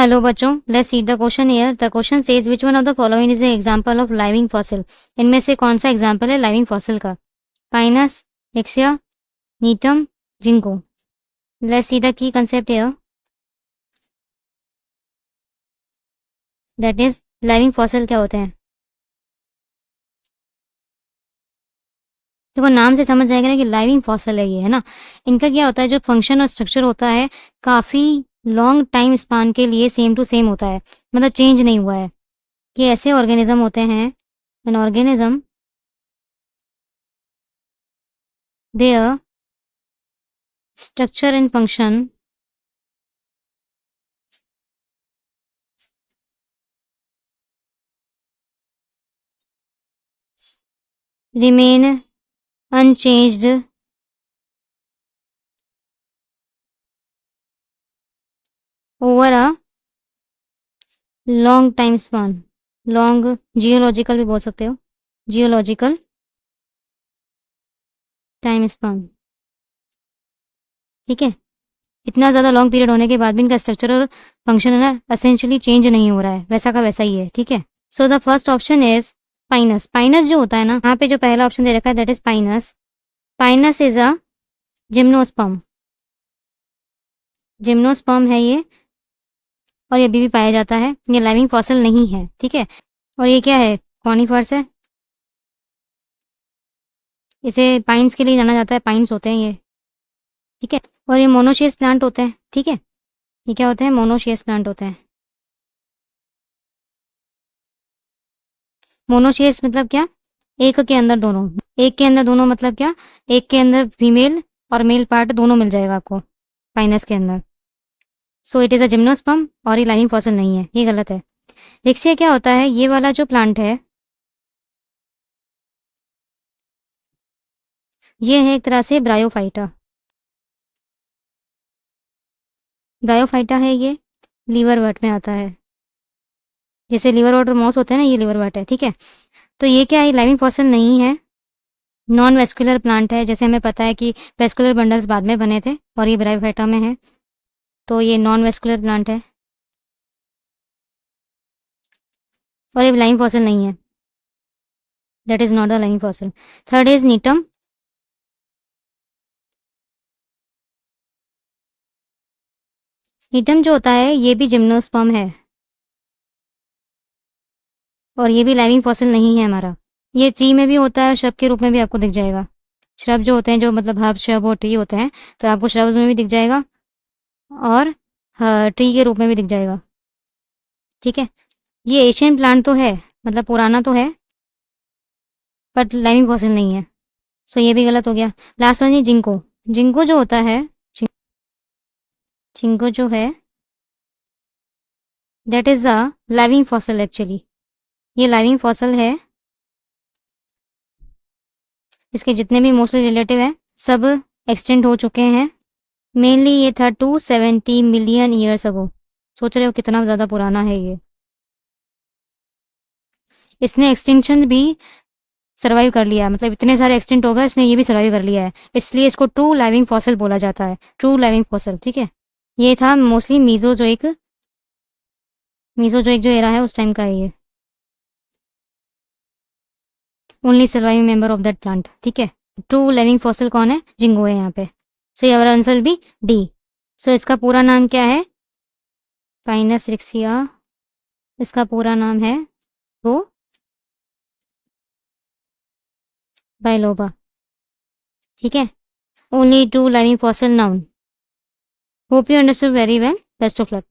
Hello बच्चों, let's see the question here. The question says which one of the following is a example of living fossil. इनमें से कौन सा example है living fossil का? Pinus, ixia, gnetum, ginkgo. Let's see the key concept here, that is living fossil क्या होते हैं। देखो नाम से समझ जाएगा ना कि लाइविंग फॉसिल है ये, है ना। इनका क्या होता है, जो फंक्शन और स्ट्रक्चर होता है काफ़ी लॉन्ग टाइम स्पान के लिए सेम टू सेम होता है, मतलब चेंज नहीं हुआ है। ये ऐसे ऑर्गेनिज्म होते हैं, an organism their structure and function remain unchanged over a long time span। Long geological भी बोल सकते हो, जियोलॉजिकल टाइम स्पान। ठीक है, इतना ज़्यादा लॉन्ग पीरियड होने के बाद भी इनका स्ट्रक्चर और फंक्शन है ना एसेंशियली चेंज नहीं हो रहा है, वैसा का वैसा ही है। ठीक है, so the first option is Pinus. Pinus जो होता है ना, यहाँ पे जो पहला ऑप्शन दे रखा है that is Pinus. Pinus is a gymnosperm. Gymnosperm है ये, और ये अभी भी पाया जाता है। ये लाइविंग फॉसिल नहीं है। ठीक है, और ये क्या है, कॉनिफर्स है। इसे पाइन्स के लिए जाना जाता है, पाइन्स होते हैं ये। ठीक है, और ये मोनोशियस प्लांट होते हैं। ठीक है, ये क्या होते हैं, मोनोशियस प्लांट होते हैं। मोनोशियस मतलब क्या, एक के अंदर दोनों। एक के अंदर दोनों मतलब क्या, एक के अंदर फीमेल और मेल पार्ट दोनों मिल जाएगा आपको पाइनस के अंदर। So it is a gymnosperm, और ये लाइविंग फॉसिल नहीं है, ये गलत है। रिक्सिया क्या होता है, ये वाला जो प्लांट है ये है एक तरह से ब्रायोफाइटा। ब्रायोफाइटा है ये, लीवर वर्ट में आता है। जैसे लीवर वर्ट और मॉस होते हैं ना, ये लीवर वर्ट है। ठीक है, तो ये क्या है, लाइविंग फॉसिल नहीं है, नॉन वेस्कुलर प्लांट है। जैसे हमें पता है कि वेस्कुलर बंडल्स बाद में बने थे और ये ब्रायोफाइटा में है, तो ये नॉन वेस्कुलर प्लांट है और ये लाइविंग फॉसिल नहीं है, that is not the living fossil. Third is नीटम। नीटम जो होता है ये भी जिम्नोस्पर्म है, और ये भी लाइविंग फॉसिल नहीं है हमारा। ये ट्री में भी होता है और श्रब के रूप में भी आपको दिख जाएगा। श्रब जो होते हैं, जो मतलब हर्ब श्रब और ट्री होते हैं, तो आपको श्रब में भी दिख जाएगा और ट्री के रूप में भी दिख जाएगा। ठीक है, ये एशियन प्लांट तो है, मतलब पुराना तो है, बट लाइविंग फॉसिल नहीं है। सो ये भी गलत हो गया। लास्ट वन है जिंको। जिंको जो होता है, जिंको जो है that is the living fossil actually. ये लाइविंग फॉसिल है, इसके जितने भी मोस्टली रिलेटिव हैं सब एक्सटेंट हो चुके हैं। मेनली ये था 270 मिलियन ईयर्स अगो। सोच रहे हो कितना ज़्यादा पुराना है ये। इसने एक्सटिंक्शन भी सर्वाइव कर लिया, मतलब इतने सारे एक्सटेंट हो गए, इसने ये भी सर्वाइव कर लिया है, इसलिए इसको ट्रू लाइविंग फॉसिल बोला जाता है, ट्रू लाइविंग फॉसिल। ठीक है, ये था मोस्टली मीजोजोइक जो एरा है उस टाइम का है ये। Only surviving member of that plant. ठीक है, ट्रू लिविंग फॉसिल कौन है, जिंगो है यहाँ पे। सो ये आंसर भी डी। सो इसका पूरा नाम क्या है, पाइनस रिक्सिया। इसका पूरा नाम है वो बाइलोबा। ठीक है, only two living fossil known. Hope you understood very well, best of luck.